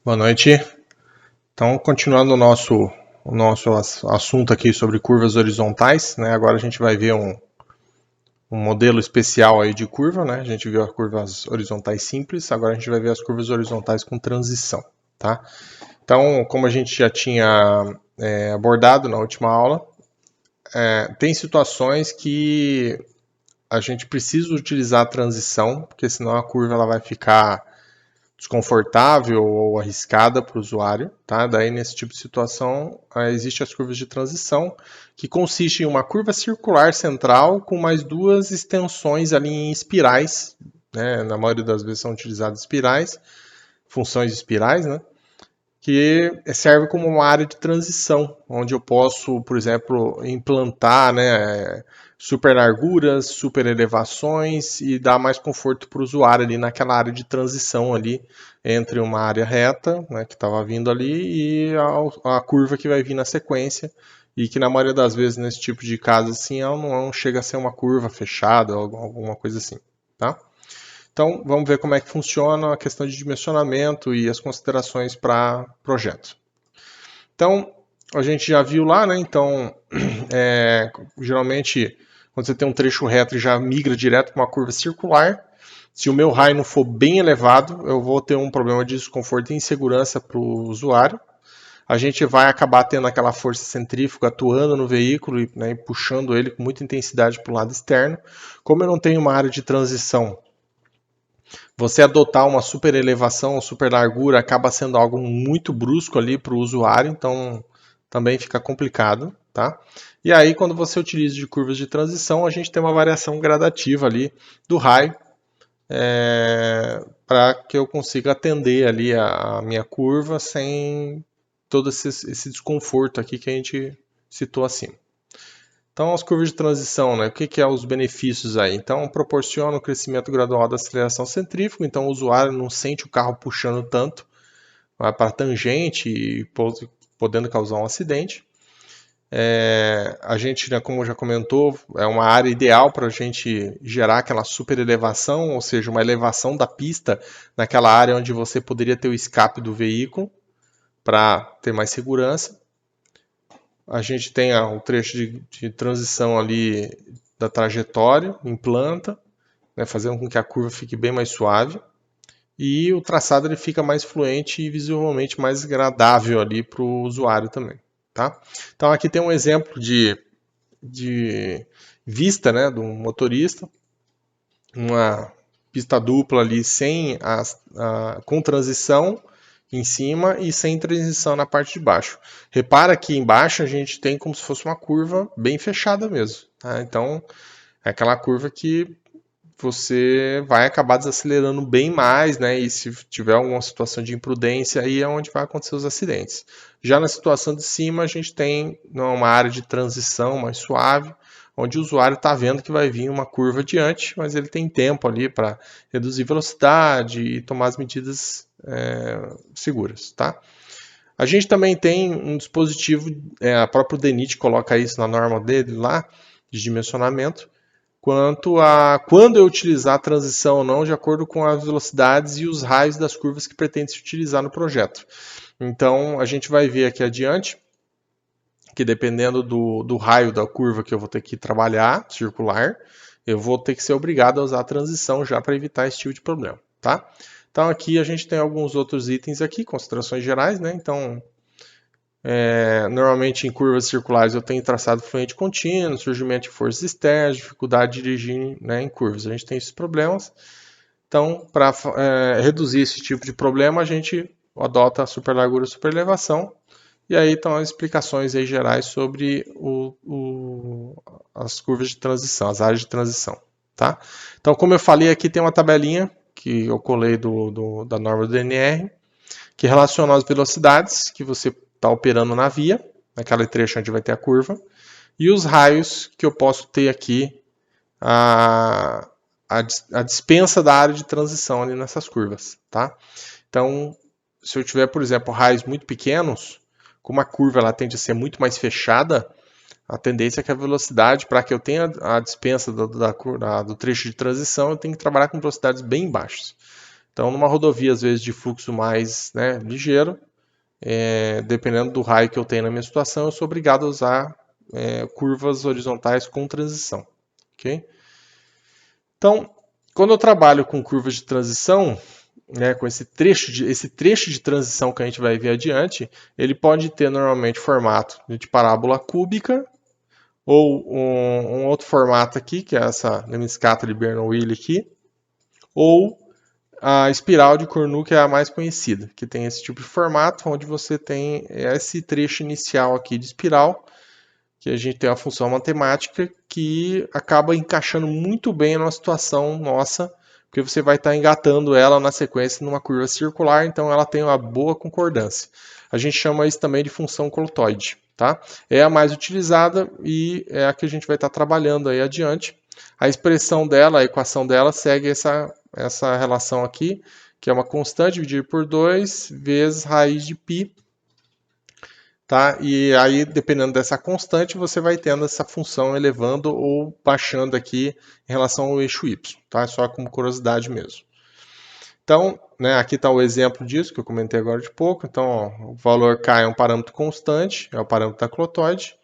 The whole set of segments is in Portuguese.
Boa noite. Então, continuando o nosso assunto aqui sobre curvas horizontais, né? Agora a gente vai ver um modelo especial aí de curva, né? A gente viu as curvas horizontais simples, agora a gente vai ver as curvas horizontais com transição, tá? Então, como a gente já tinha abordado na última aula, tem situações que a gente precisa utilizar a transição, porque senão a curva ela vai ficar desconfortável ou arriscada para o usuário, tá? Daí nesse tipo de situação existem as curvas de transição, que consiste em uma curva circular central com mais duas extensões ali em espirais, né? Na maioria das vezes são utilizadas espirais, funções espirais, né? Que serve como uma área de transição, onde eu posso, por exemplo, implantar, né, super larguras, super elevações e dar mais conforto para o usuário ali naquela área de transição ali entre uma área reta, né, que estava vindo ali e a curva que vai vir na sequência e que na maioria das vezes nesse tipo de caso assim ela não chega a ser uma curva fechada ou alguma coisa assim, tá? Então, vamos ver como é que funciona a questão de dimensionamento e as considerações para projeto. Então, a gente já viu lá, né? Então, geralmente, quando você tem um trecho reto, ele já migra direto para uma curva circular. Se o meu raio não for bem elevado, eu vou ter um problema de desconforto e insegurança para o usuário. A gente vai acabar tendo aquela força centrífuga atuando no veículo e, né, puxando ele com muita intensidade para o lado externo. Como eu não tenho uma área de transição, você adotar uma super elevação ou super largura acaba sendo algo muito brusco ali para o usuário, então também fica complicado, tá? E aí, quando você utiliza de curvas de transição, a gente tem uma variação gradativa ali do raio para que eu consiga atender ali a minha curva sem todo esse desconforto aqui que a gente citou acima. Então, as curvas de transição, né? O que é os benefícios aí? Então, proporciona o crescimento gradual da aceleração centrífuga, então o usuário não sente o carro puxando tanto, vai para a tangente e podendo causar um acidente. A gente, né, como já comentou, é uma área ideal para a gente gerar aquela super elevação, ou seja, uma elevação da pista naquela área onde você poderia ter o escape do veículo para ter mais segurança. A gente tem um trecho de transição ali da trajetória, implanta, né, fazendo com que a curva fique bem mais suave. E o traçado ele fica mais fluente e visualmente mais agradável ali para o usuário também. Tá? Então aqui tem um exemplo de vista, né, de um motorista, uma pista dupla ali sem com transição em cima e sem transição na parte de baixo. Repara que embaixo a gente tem como se fosse uma curva bem fechada mesmo. Tá? Então é aquela curva que você vai acabar desacelerando bem mais, né? E se tiver alguma situação de imprudência, aí é onde vai acontecer os acidentes. Já na situação de cima, a gente tem uma área de transição mais suave, onde o usuário está vendo que vai vir uma curva adiante, mas ele tem tempo ali para reduzir velocidade e tomar as medidas seguras, tá? A gente também tem um dispositivo, a própria DENIT coloca isso na norma dele lá, de dimensionamento, quanto a quando eu utilizar a transição ou não, de acordo com as velocidades e os raios das curvas que pretende se utilizar no projeto. Então, a gente vai ver aqui adiante que dependendo do raio da curva que eu vou ter que trabalhar, circular, eu vou ter que ser obrigado a usar a transição já para evitar esse tipo de problema, tá? Então aqui a gente tem alguns outros itens aqui, considerações gerais, né? Então, normalmente em curvas circulares eu tenho traçado fluente contínuo, surgimento de forças externas, dificuldade de dirigir, né, em curvas. A gente tem esses problemas. Então, para reduzir esse tipo de problema, a gente adota a superlargura e superelevação. E aí estão as explicações aí gerais sobre as curvas de transição, as áreas de transição. Tá? Então, como eu falei, aqui tem uma tabelinha que eu colei da norma do DNR, que relaciona as velocidades que você está operando na via, naquele trecho onde vai ter a curva, e os raios que eu posso ter aqui, a dispensa da área de transição ali nessas curvas. Tá? Então, se eu tiver, por exemplo, raios muito pequenos, como a curva ela tende a ser muito mais fechada, a tendência é que a velocidade, para que eu tenha a dispensa do trecho de transição, eu tenho que trabalhar com velocidades bem baixas. Então, numa rodovia, às vezes, de fluxo mais, né, ligeiro, dependendo do raio que eu tenho na minha situação, eu sou obrigado a usar curvas horizontais com transição. Ok? Então, quando eu trabalho com curvas de transição, né, com esse trecho de transição que a gente vai ver adiante, ele pode ter normalmente formato de parábola cúbica, ou um outro formato aqui, que é essa lemniscata de Bernoulli aqui, ou a espiral de Cournot, que é a mais conhecida, que tem esse tipo de formato, onde você tem esse trecho inicial aqui de espiral, que a gente tem uma função matemática que acaba encaixando muito bem na situação nossa, porque você vai estar engatando ela na sequência numa curva circular, então ela tem uma boa concordância. A gente chama isso também de função colotoide, tá? É a mais utilizada e é a que a gente vai estar trabalhando aí adiante. A expressão dela, a equação dela, segue essa relação aqui, que é uma constante dividida por 2 vezes raiz de π, tá? E aí, dependendo dessa constante, você vai tendo essa função elevando ou baixando aqui em relação ao eixo y, tá? Só como curiosidade mesmo. Então, né, aqui está o exemplo disso que eu comentei agora de pouco. Então, ó, o valor K é um parâmetro constante, é o parâmetro da clotoide.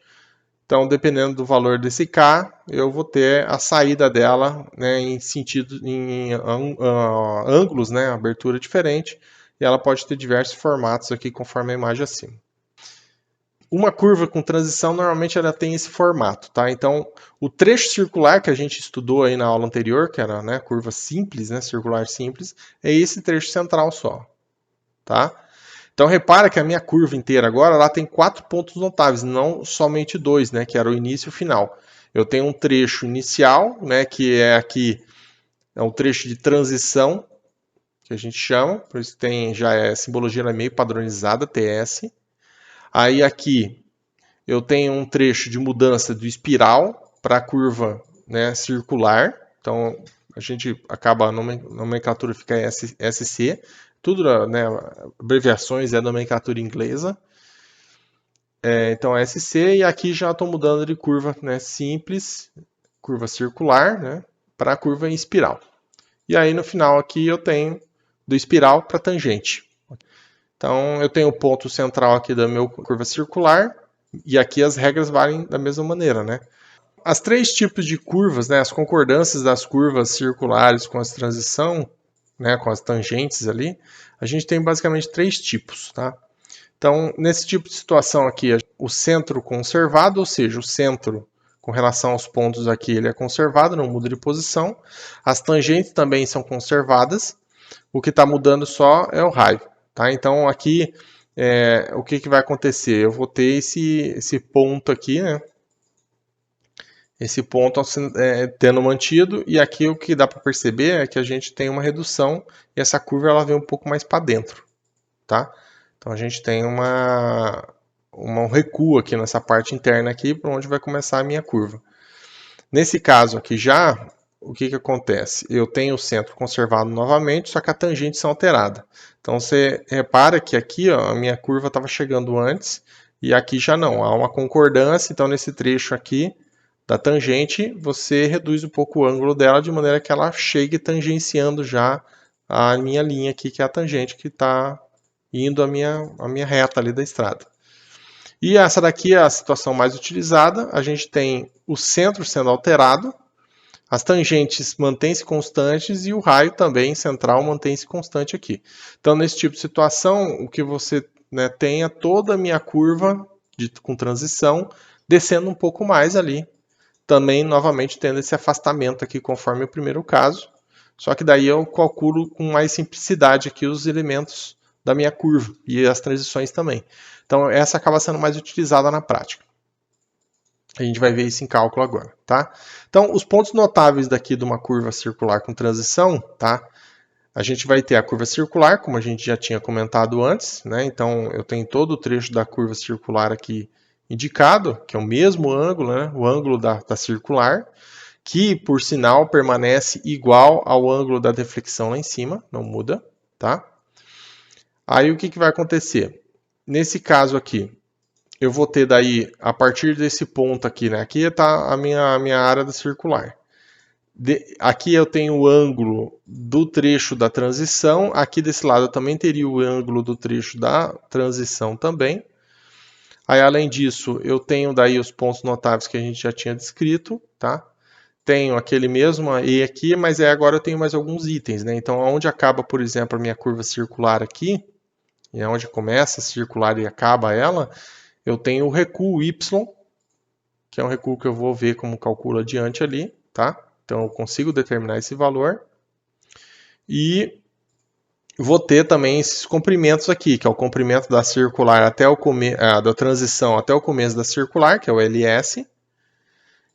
Então, dependendo do valor desse K, eu vou ter a saída dela, né, em sentido, em ângulos, né, abertura diferente, e ela pode ter diversos formatos aqui conforme a imagem acima. Uma curva com transição normalmente ela tem esse formato, tá? Então, o trecho circular que a gente estudou aí na aula anterior, que era, né, curva simples, né, circular simples, é esse trecho central só, tá? Então, repara que a minha curva inteira agora ela tem 4 pontos notáveis, não somente 2, né, que era o início e o final. Eu tenho um trecho inicial, né, que é aqui é um trecho de transição, que a gente chama, por isso tem já é simbologia meio padronizada, TS. Aí aqui eu tenho um trecho de mudança do espiral para a curva, né, circular. Então a gente acaba a nomenclatura fica SC, tudo, né, abreviações é nomenclatura inglesa. Então SC e aqui já estou mudando de curva, né, simples, curva circular, né, para a curva em espiral. E aí no final aqui eu tenho do espiral para tangente. Então eu tenho o ponto central aqui da minha curva circular e aqui as regras valem da mesma maneira, né? As 3 tipos de curvas, né, as concordâncias das curvas circulares com as transição, né, com as tangentes ali, a gente tem basicamente 3 tipos, tá? Então, nesse tipo de situação aqui, o centro conservado, ou seja, o centro com relação aos pontos aqui, ele é conservado, não muda de posição. As tangentes também são conservadas, o que está mudando só é o raio, tá? Então, aqui, o que vai acontecer? Eu vou ter esse ponto aqui, né? Esse ponto tendo mantido, e aqui o que dá para perceber é que a gente tem uma redução e essa curva ela vem um pouco mais para dentro, tá? Então a gente tem um recuo aqui nessa parte interna aqui, para onde vai começar a minha curva. Nesse caso aqui já, o que acontece? Eu tenho o centro conservado novamente, só que a tangente são alterada. Então você repara que aqui ó, a minha curva estava chegando antes, e aqui já não, há uma concordância, então nesse trecho aqui, da tangente, você reduz um pouco o ângulo dela de maneira que ela chegue tangenciando já a minha linha aqui, que é a tangente que está indo a minha reta ali da estrada. E essa daqui é a situação mais utilizada. A gente tem o centro sendo alterado, as tangentes mantêm-se constantes e o raio também central mantém-se constante aqui. Então, nesse tipo de situação, o que você tem é toda a minha curva com transição descendo um pouco mais ali, também novamente tendo esse afastamento aqui conforme o primeiro caso, só que daí eu calculo com mais simplicidade aqui os elementos da minha curva e as transições também. Então essa acaba sendo mais utilizada na prática. A gente vai ver isso em cálculo agora, tá? Então os pontos notáveis daqui de uma curva circular com transição, tá? A gente vai ter a curva circular, como a gente já tinha comentado antes, né? Então eu tenho todo o trecho da curva circular aqui indicado, que é o mesmo ângulo, né? O ângulo da circular, que por sinal permanece igual ao ângulo da deflexão lá em cima, não muda, tá? Aí o que vai acontecer? Nesse caso aqui, eu vou ter daí, a partir desse ponto aqui, né? Aqui está a minha área da circular. Aqui eu tenho o ângulo do trecho da transição, aqui desse lado eu também teria o ângulo do trecho da transição também. Aí, além disso, eu tenho daí os pontos notáveis que a gente já tinha descrito, tá? Tenho aquele mesmo E aqui, mas agora eu tenho mais alguns itens, né? Então, onde acaba, por exemplo, a minha curva circular aqui, e é onde começa a circular e acaba ela, eu tenho o recuo Y, que é um recuo que eu vou ver como calculo adiante ali, tá? Então, eu consigo determinar esse valor. E vou ter também esses comprimentos aqui, que é o comprimento da circular até o da transição até o começo da circular, que é o LS,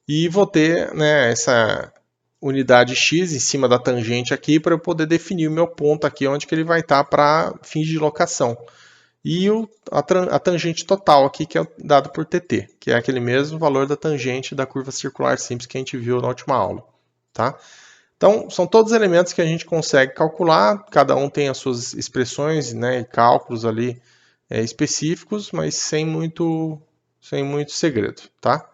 e vou ter, né, essa unidade x em cima da tangente aqui para eu poder definir o meu ponto aqui onde que ele vai estar para fins de locação. E a tangente total aqui, que é dado por TT, que é aquele mesmo valor da tangente da curva circular simples que a gente viu na última aula, tá? Então, são todos elementos que a gente consegue calcular, cada um tem as suas expressões, né, e cálculos ali específicos, mas sem muito segredo, tá?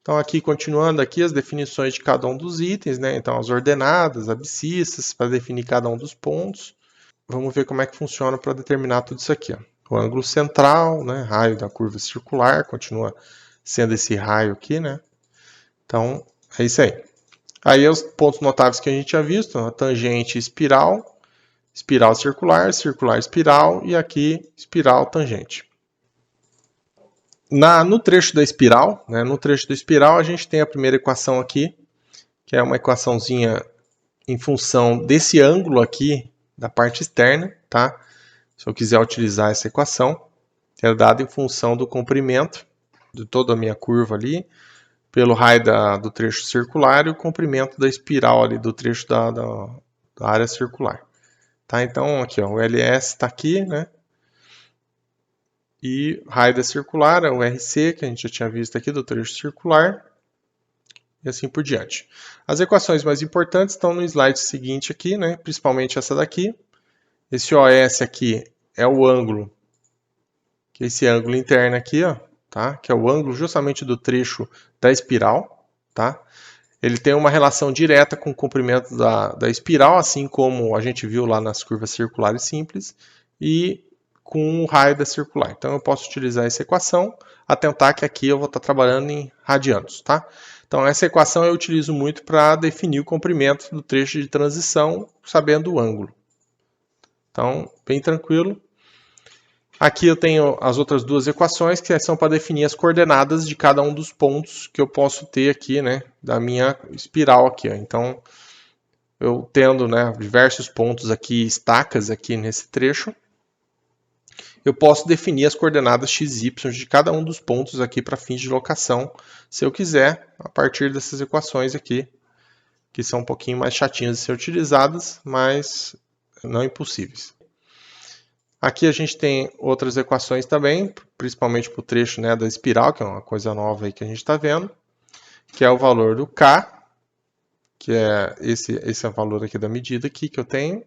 Então, aqui, continuando aqui, as definições de cada um dos itens, né? Então, as ordenadas, abscissas, para definir cada um dos pontos. Vamos ver como é que funciona para determinar tudo isso aqui, ó. O ângulo central, né, raio da curva circular, continua sendo esse raio aqui, né? Então, é isso aí. Aí os pontos notáveis que a gente tinha visto, a tangente espiral, espiral circular, circular espiral e aqui espiral tangente. No trecho da espiral, né, no trecho da espiral a gente tem a primeira equação aqui, que é uma equaçãozinha em função desse ângulo aqui da parte externa, tá? Se eu quiser utilizar essa equação, é dada em função do comprimento de toda a minha curva ali, pelo raio do trecho circular e o comprimento da espiral ali do trecho da área circular. Tá? Então, aqui, ó, o LS está aqui, né? E raio da circular é o RC, que a gente já tinha visto aqui do trecho circular, e assim por diante. As equações mais importantes estão no slide seguinte aqui, né? Principalmente essa daqui. Esse OS aqui é o ângulo, que é esse ângulo interno aqui, ó, tá? Que é o ângulo justamente do trecho da espiral, tá? Ele tem uma relação direta com o comprimento da espiral, assim como a gente viu lá nas curvas circulares simples, e com o raio da circular. Então eu posso utilizar essa equação, atentar que aqui eu vou estar trabalhando em radianos, tá? Então essa equação eu utilizo muito para definir o comprimento do trecho de transição, sabendo o ângulo. Então, bem tranquilo. Aqui eu tenho as outras duas equações que são para definir as coordenadas de cada um dos pontos que eu posso ter aqui, né, da minha espiral aqui. Ó. Então, eu tendo, né, diversos pontos aqui, estacas aqui nesse trecho, eu posso definir as coordenadas x, y de cada um dos pontos aqui para fins de locação, se eu quiser, a partir dessas equações aqui, que são um pouquinho mais chatinhas de ser utilizadas, mas não impossíveis. Aqui a gente tem outras equações também, principalmente para o trecho, né, da espiral, que é uma coisa nova aí que a gente está vendo, que é o valor do K, que é esse é o valor aqui da medida aqui que eu tenho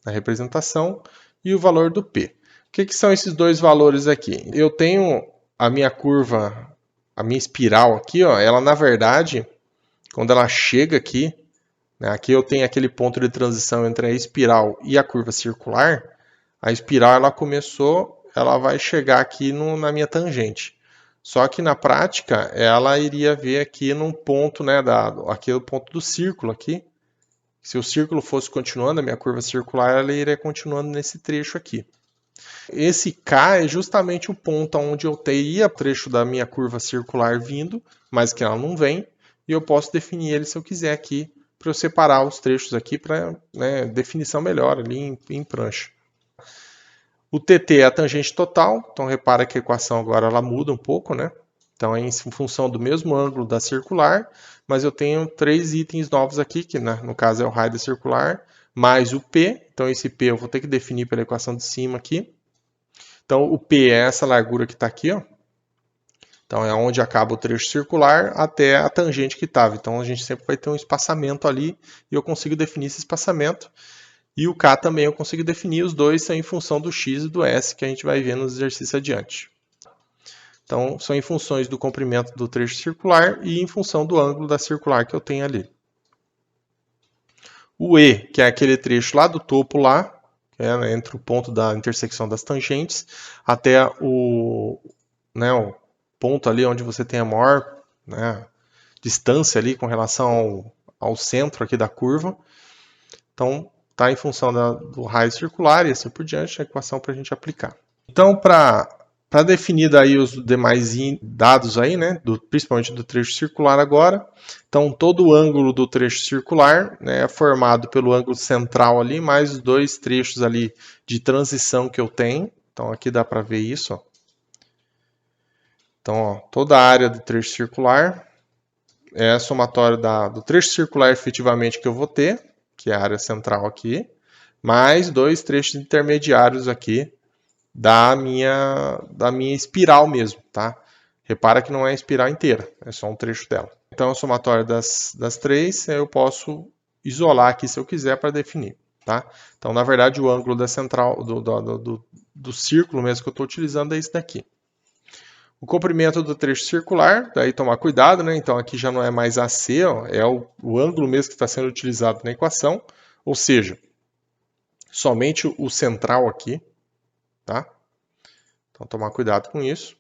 na representação, e o valor do P. O que são esses dois valores aqui? Eu tenho a minha curva, a minha espiral aqui, ó, ela na verdade, quando ela chega aqui, né, aqui eu tenho aquele ponto de transição entre a espiral e a curva circular. A espiral ela começou, ela vai chegar aqui na minha tangente. Só que na prática ela iria ver aqui num ponto, né, aqui é o ponto do círculo aqui. Se o círculo fosse continuando, a minha curva circular ela iria continuando nesse trecho aqui. Esse K é justamente o ponto onde eu teria o trecho da minha curva circular vindo, mas que ela não vem, e eu posso definir ele se eu quiser aqui, para eu separar os trechos aqui para, né, definição melhor ali em prancha. O TT é a tangente total, então repara que a equação agora ela muda um pouco, né? Então é em função do mesmo ângulo da circular, mas eu tenho três itens novos aqui, que no caso é o raio da circular, mais o P, então esse P eu vou ter que definir pela equação de cima aqui. Então o P é essa largura que está aqui, ó. Então é onde acaba o trecho circular até a tangente que estava. Então a gente sempre vai ter um espaçamento ali e eu consigo definir esse espaçamento. E o K também eu consigo definir, os dois são em função do X e do S que a gente vai ver nos exercícios adiante. Então, são em funções do comprimento do trecho circular e em função do ângulo da circular que eu tenho ali. O E, que é aquele trecho lá do topo lá, né, entre o ponto da intersecção das tangentes até o ponto ali onde você tem a maior, né, distância ali com relação ao centro aqui da curva. Então, está em função do raio circular e assim por diante, a equação para a gente aplicar. Então, para definir daí os demais dados aí, né, principalmente do trecho circular agora, então todo o ângulo do trecho circular, né, é formado pelo ângulo central ali, mais os dois trechos ali de transição que eu tenho. Então aqui dá para ver isso. Ó. Então, ó, toda a área do trecho circular é a somatória do trecho circular efetivamente que eu vou ter, que é a área central aqui, mais dois trechos intermediários aqui da minha espiral mesmo, tá? Repara que não é a espiral inteira, é só um trecho dela. Então, a somatória das três, eu posso isolar aqui se eu quiser para definir, tá? Então, na verdade, o ângulo da central do círculo mesmo que eu estou utilizando é esse daqui. O comprimento do trecho circular, daí tomar cuidado, né? Então aqui já não é mais AC, ó, é o ângulo mesmo que está sendo utilizado na equação, ou seja, somente o central aqui, tá? Então tomar cuidado com isso.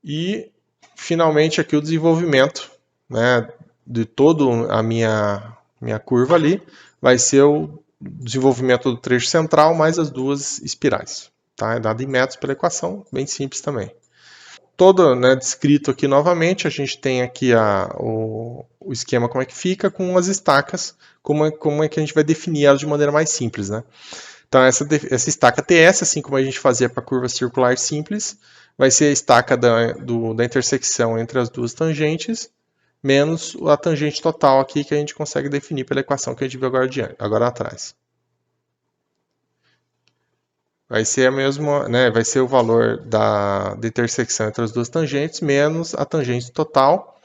E finalmente aqui o desenvolvimento, né, de toda a minha curva ali, vai ser o desenvolvimento do trecho central mais as duas espirais, tá? É dado em metros pela equação, bem simples também. Todo, né, descrito aqui novamente, a gente tem aqui o esquema como é que fica com as estacas, como é que a gente vai definir elas de maneira mais simples, né? Então essa estaca TS, assim como a gente fazia para a curva circular simples, vai ser a estaca da intersecção entre as duas tangentes, menos a tangente total aqui que a gente consegue definir pela equação que a gente viu agora atrás. Vai ser a mesma, né, vai ser o valor da intersecção entre as duas tangentes menos a tangente total,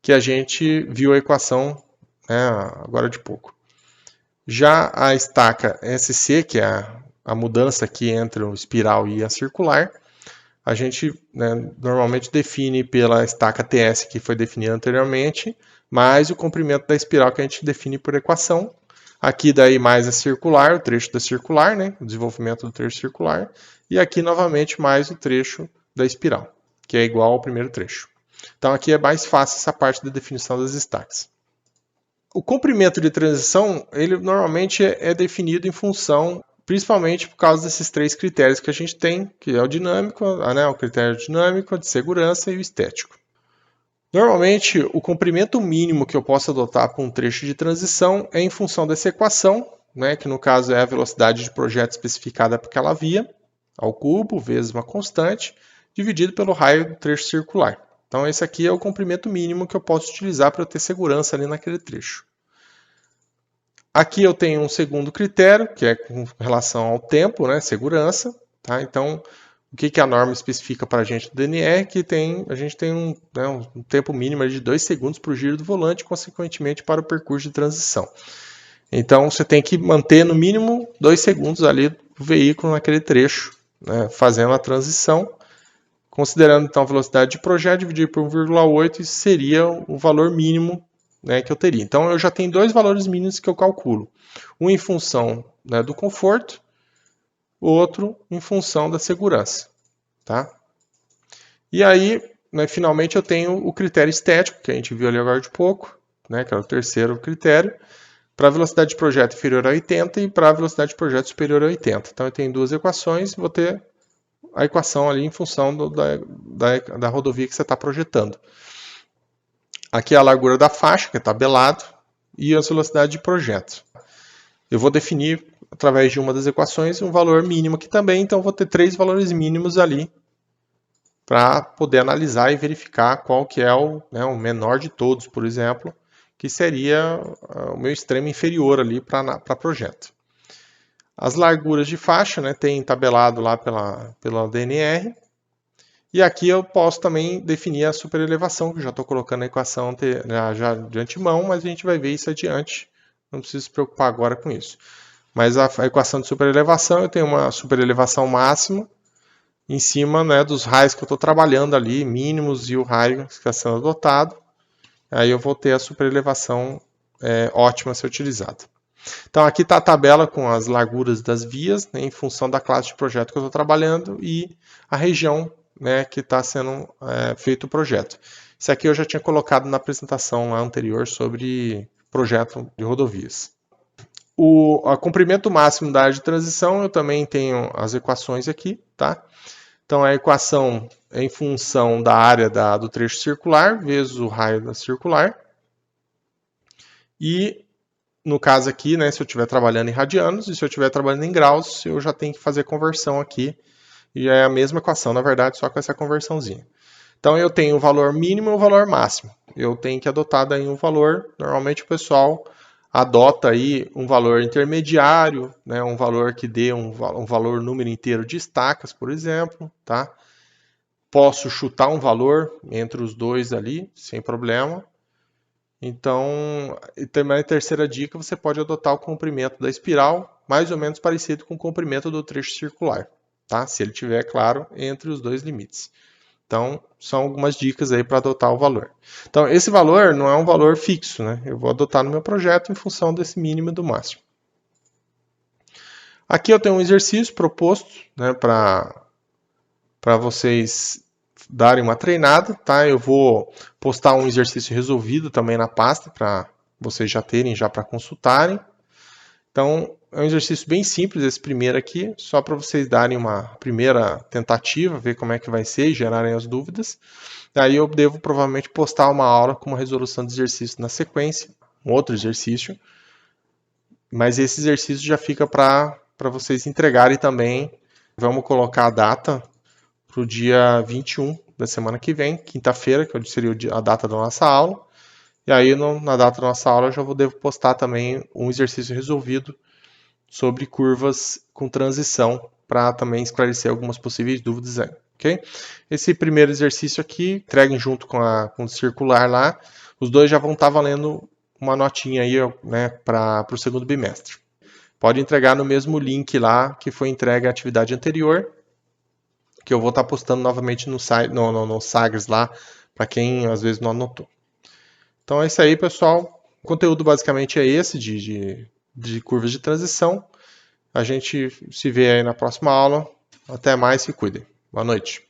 que a gente viu a equação, né, agora de pouco. Já a estaca SC, que é a mudança aqui entre o espiral e a circular, a gente, né, normalmente define pela estaca TS que foi definida anteriormente, mais o comprimento da espiral que a gente define por equação. Aqui daí mais a circular, o trecho da circular, né, o desenvolvimento do trecho circular, e aqui novamente mais o trecho da espiral, que é igual ao primeiro trecho. Então aqui é mais fácil essa parte da definição das estacas. O comprimento de transição, ele normalmente é definido em função, principalmente por causa desses três critérios que a gente tem, que é o dinâmico, né, o critério dinâmico, de segurança e o estético. Normalmente, o comprimento mínimo que eu posso adotar para um trecho de transição é em função dessa equação, né, que no caso é a velocidade de projeto especificada por aquela via, ao cubo, vezes uma constante, dividido pelo raio do trecho circular. Então, esse aqui é o comprimento mínimo que eu posso utilizar para eu ter segurança ali naquele trecho. Aqui eu tenho um segundo critério, que é com relação ao tempo, né, segurança. Tá? Então, o que a norma especifica para a gente do DNR? Que a gente tem um tempo mínimo de 2 segundos para o giro do volante, consequentemente para o percurso de transição. Então, você tem que manter no mínimo 2 segundos ali o veículo naquele trecho, né, fazendo a transição. Considerando então a velocidade de projeto dividido por 1,8, isso seria o valor mínimo, né, que eu teria. Então eu já tenho dois valores mínimos que eu calculo. Um em função, né, do conforto, o outro em função da segurança. Tá? E aí, né, finalmente eu tenho o critério estético, que a gente viu ali agora de pouco, né, que é o terceiro critério, para a velocidade de projeto inferior a 80 e para a velocidade de projeto superior a 80. Então eu tenho duas equações, vou ter a equação ali em função da rodovia que você está projetando. Aqui é a largura da faixa, que é tabelado, e a velocidade de projeto. Eu vou definir, através de uma das equações, um valor mínimo aqui também, então vou ter três valores mínimos ali para poder analisar e verificar qual que é o menor de todos, por exemplo, que seria o meu extremo inferior ali para projeto. As larguras de faixa, né, tem tabelado lá pela DNR. E aqui eu posso também definir a superelevação, que eu já estou colocando a equação já de antemão, mas a gente vai ver isso adiante. Não preciso se preocupar agora com isso. Mas a equação de superelevação, eu tenho uma superelevação máxima em cima, né, dos raios que eu estou trabalhando ali, mínimos, e o raio que está sendo adotado. Aí eu vou ter a superelevação ótima a ser utilizada. Então aqui está a tabela com as larguras das vias, né, em função da classe de projeto que eu estou trabalhando e a região, né, que está sendo feito o projeto. Isso aqui eu já tinha colocado na apresentação lá anterior sobre projeto de rodovias. O comprimento máximo da área de transição, eu também tenho as equações aqui, tá? Então a equação é em função da área do trecho circular vezes o raio da circular. E no caso aqui, né, se eu estiver trabalhando em radianos e se eu estiver trabalhando em graus, eu já tenho que fazer conversão aqui. E já é a mesma equação, na verdade, só com essa conversãozinha. Então eu tenho o valor mínimo e o valor máximo. Eu tenho que adotar daí um valor. Normalmente o pessoal adota aí um valor intermediário, né, um valor que dê um valor número inteiro de estacas, por exemplo, tá? Posso chutar um valor entre os dois ali, sem problema. Então, e também a terceira dica, você pode adotar o comprimento da espiral, mais ou menos parecido com o comprimento do trecho circular, tá? Se ele tiver, claro, entre os dois limites. Então, são algumas dicas aí para adotar o valor. Então, esse valor não é um valor fixo, né? Eu vou adotar no meu projeto em função desse mínimo e do máximo. Aqui eu tenho um exercício proposto, né, para vocês darem uma treinada, tá? Eu vou postar um exercício resolvido também na pasta para vocês já terem já para consultarem. Então, é um exercício bem simples esse primeiro aqui, só para vocês darem uma primeira tentativa, ver como é que vai ser e gerarem as dúvidas. Aí eu devo provavelmente postar uma aula com uma resolução de exercício na sequência, um outro exercício, mas esse exercício já fica para vocês entregarem também. Vamos colocar a data para o dia 21 da semana que vem, quinta-feira, que seria a data da nossa aula. E aí, na data da nossa aula, eu já devo postar também um exercício resolvido sobre curvas com transição, para também esclarecer algumas possíveis dúvidas aí, ok? Esse primeiro exercício aqui, entreguem junto com o circular lá, os dois já vão estar valendo uma notinha aí, né, para o segundo bimestre. Pode entregar no mesmo link lá que foi entregue a atividade anterior, que eu vou estar postando novamente no Sagres lá, para quem às vezes não anotou. Então é isso aí, pessoal. O conteúdo basicamente é esse de curvas de transição. A gente se vê aí na próxima aula. Até mais, se cuidem. Boa noite.